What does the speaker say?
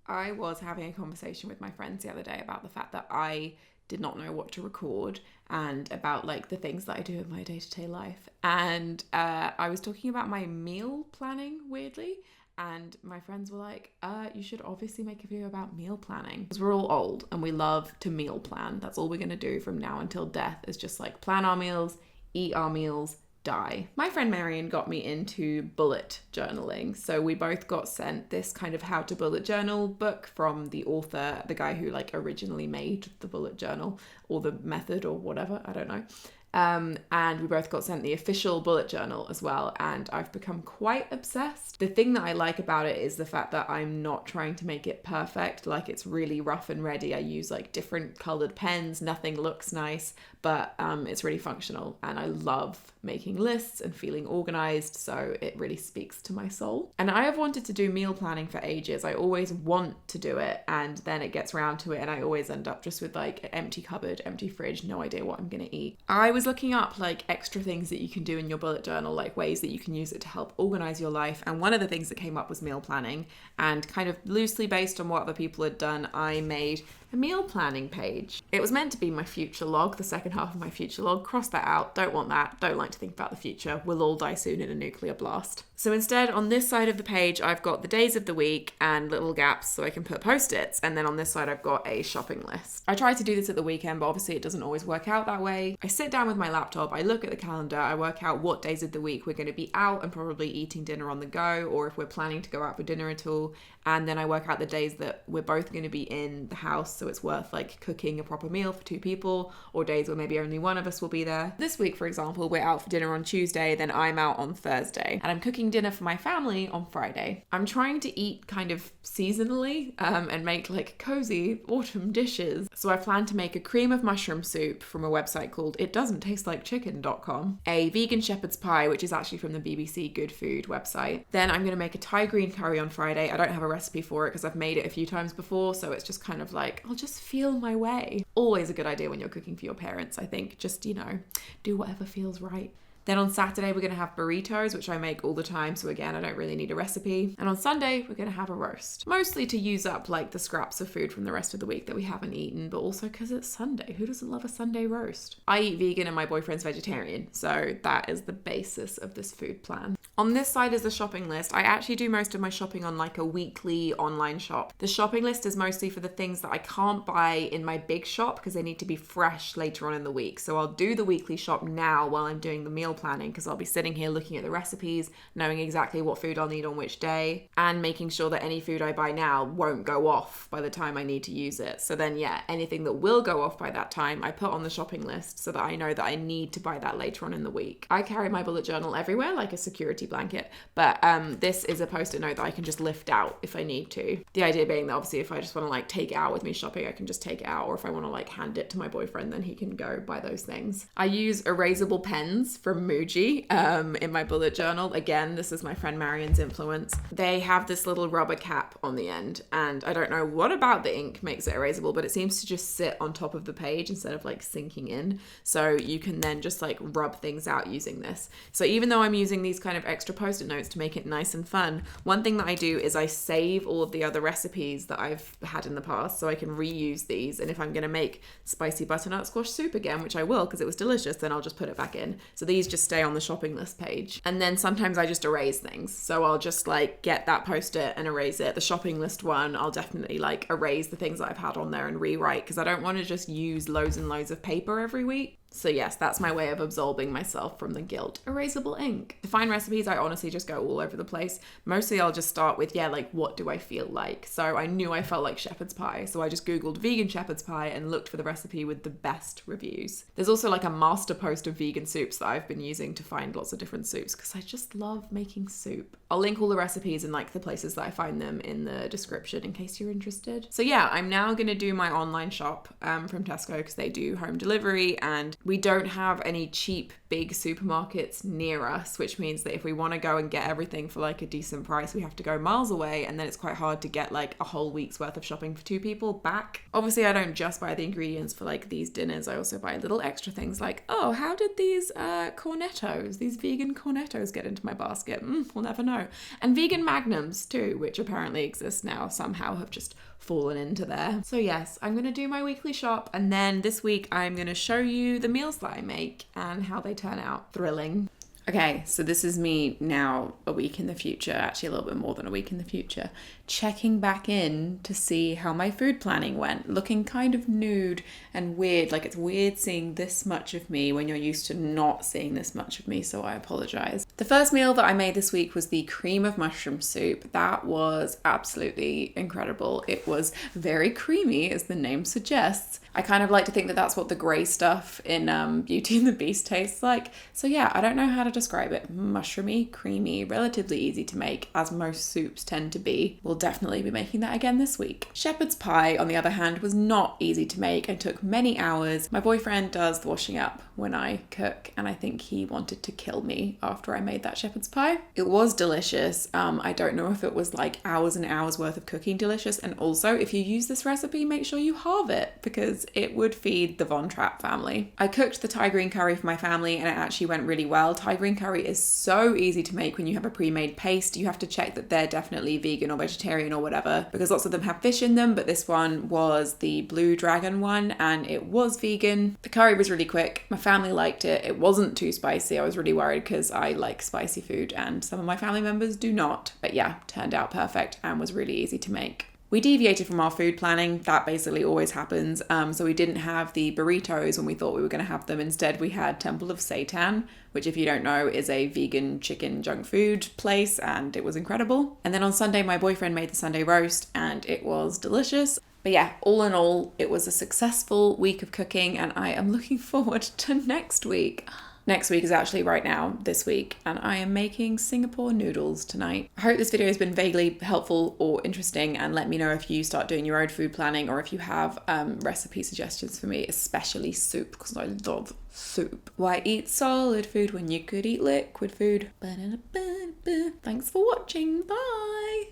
I was having a conversation with my friends the other day about the fact that I did not know what to record and about like the things that I do in my day-to-day life. And I was talking about my meal planning, weirdly. And my friends were like, you should obviously make a video about meal planning. Because we're all old and we love to meal plan. That's all we're going to do from now until death is just like plan our meals, eat our meals, die. My friend Marion got me into bullet journaling. So we both got sent this kind of how to bullet journal book from the author, the guy who like originally made the bullet journal or the method or whatever, I don't know. And we both got sent the official bullet journal as well, and I've become quite obsessed. The thing that I like about it is the fact that I'm not trying to make it perfect, like it's really rough and ready. I use like different colored pens, nothing looks nice, but it's really functional, and I love making lists and feeling organized, so it really speaks to my soul. And I have wanted to do meal planning for ages. I always want to do it, and then it gets around to it, and I always end up just with like an empty cupboard, empty fridge, no idea what I'm gonna eat. I was looking up like extra things that you can do in your bullet journal, like ways that you can use it to help organize your life, and one of the things that came up was meal planning, and kind of loosely based on what other people had done, I made a meal planning page. It was meant to be my future log, the second half of my future log. Cross that out, don't want that, don't like to think about the future, we'll all die soon in a nuclear blast. So instead, on this side of the page, I've got the days of the week and little gaps so I can put post-its, and then on this side I've got a shopping list. I try to do this at the weekend, but obviously it doesn't always work out that way. I sit down with my laptop, I look at the calendar, I work out what days of the week we're going to be out and probably eating dinner on the go, or if we're planning to go out for dinner at all, and then I work out the days that we're both going to be in the house, so it's worth like cooking a proper meal for 2 people, or days where maybe only one of us will be there. This week, for example, we're out for dinner on Tuesday, then I'm out on Thursday, and I'm cooking dinner for my family on Friday. I'm trying to eat kind of seasonally and make like cozy autumn dishes. So I plan to make a cream of mushroom soup from a website called itdoesn'ttastelechicken.com, a vegan shepherd's pie, which is actually from the BBC Good Food website. Then I'm going to make a Thai green curry on Friday. I don't have a recipe for it because I've made it a few times before, so it's just kind of like, I'll just feel my way. Always a good idea when you're cooking for your parents, I think. Just, you know, do whatever feels right. Then on Saturday, we're going to have burritos, which I make all the time. So again, I don't really need a recipe. And on Sunday, we're going to have a roast. Mostly to use up like the scraps of food from the rest of the week that we haven't eaten, but also because it's Sunday. Who doesn't love a Sunday roast? I eat vegan and my boyfriend's vegetarian. So that is the basis of this food plan. On this side is the shopping list. I actually do most of my shopping on like a weekly online shop. The shopping list is mostly for the things that I can't buy in my big shop because they need to be fresh later on in the week. So I'll do the weekly shop now while I'm doing the meal planning, because I'll be sitting here looking at the recipes, knowing exactly what food I'll need on which day, and making sure that any food I buy now won't go off by the time I need to use it. So then yeah, anything that will go off by that time I put on the shopping list so that I know that I need to buy that later on in the week. I carry my bullet journal everywhere like a security blanket, but this is a post-it note that I can just lift out if I need to. The idea being that obviously if I just want to like take it out with me shopping, I can just take it out, or if I want to like hand it to my boyfriend, then he can go buy those things. I use erasable pens from Muji in my bullet journal. Again, this is my friend Marion's influence. They have this little rubber cap on the end, and I don't know what about the ink makes it erasable, but it seems to just sit on top of the page instead of like sinking in. So you can then just like rub things out using this. So even though I'm using these kind of extra post-it notes to make it nice and fun, one thing that I do is I save all of the other recipes that I've had in the past so I can reuse these. And if I'm going to make spicy butternut squash soup again, which I will because it was delicious, then I'll just put it back in. So these just stay on the shopping list page. And then sometimes I just erase things. So I'll just like get that post-it and erase it. The shopping list one, I'll definitely like erase the things that I've had on there and rewrite, because I don't want to just use loads and loads of paper every week. So yes, that's my way of absolving myself from the guilt. Erasable ink. To find recipes, I honestly just go all over the place. Mostly I'll just start with, like what do I feel like? So I knew I felt like shepherd's pie. So I just Googled vegan shepherd's pie and looked for the recipe with the best reviews. There's also like a master post of vegan soups that I've been using to find lots of different soups because I just love making soup. I'll link all the recipes and like the places that I find them in the description in case you're interested. So yeah, I'm now going to do my online shop from Tesco because they do home delivery, and We don't have any cheap big supermarkets near us, which means that if we want to go and get everything for like a decent price, we have to go miles away, and then it's quite hard to get like a whole week's worth of shopping for 2 people back. Obviously, I don't just buy the ingredients for like these dinners. I also buy little extra things like, oh, how did these cornettos, these vegan cornettos get into my basket? We'll never know. And vegan magnums too, which apparently exist now, somehow have just fallen into there. So yes, I'm gonna do my weekly shop, and then this week I'm gonna show you the meals that I make and how they turn out. Thrilling. Okay, so this is me now a week in the future, actually a little bit more than a week in the future, checking back in to see how my food planning went, looking kind of nude and weird. Like, it's weird seeing this much of me when you're used to not seeing this much of me, so I apologize. The first meal that I made this week was the cream of mushroom soup. That was absolutely incredible. It was very creamy, as the name suggests. I kind of like to think that that's what the grey stuff in Beauty and the Beast tastes like. So yeah, I don't know how to describe it. Mushroomy, creamy, relatively easy to make, as most soups tend to be. We'll definitely be making that again this week. Shepherd's pie, on the other hand, was not easy to make and took many hours. My boyfriend does the washing up when I cook, and I think he wanted to kill me after I made that shepherd's pie. It was delicious. I don't know if it was like hours and hours worth of cooking delicious, and also if you use this recipe, make sure you halve it because it would feed the Von Trapp family. I cooked the Thai green curry for my family and it actually went really well. Thai green curry is so easy to make when you have a pre-made paste. You have to check that they're definitely vegan or vegetarian or whatever, because lots of them have fish in them, but this one was the Blue Dragon one and it was vegan. The curry was really quick. My family liked it. It wasn't too spicy. I was really worried because I like spicy food and some of my family members do not. But yeah, turned out perfect and was really easy to make. We deviated from our food planning. That basically always happens. So we didn't have the burritos when we thought we were going to have them. Instead, we had Temple of Seitan, which, if you don't know, is a vegan chicken junk food place, and it was incredible. And then on Sunday, my boyfriend made the Sunday roast and it was delicious. But yeah, all in all, it was a successful week of cooking and I am looking forward to next week. Next week is actually right now, this week, and I am making Singapore noodles tonight. I hope this video has been vaguely helpful or interesting, and let me know if you start doing your own food planning or if you have recipe suggestions for me, especially soup, because I love soup. Why eat solid food when you could eat liquid food? Thanks for watching, bye!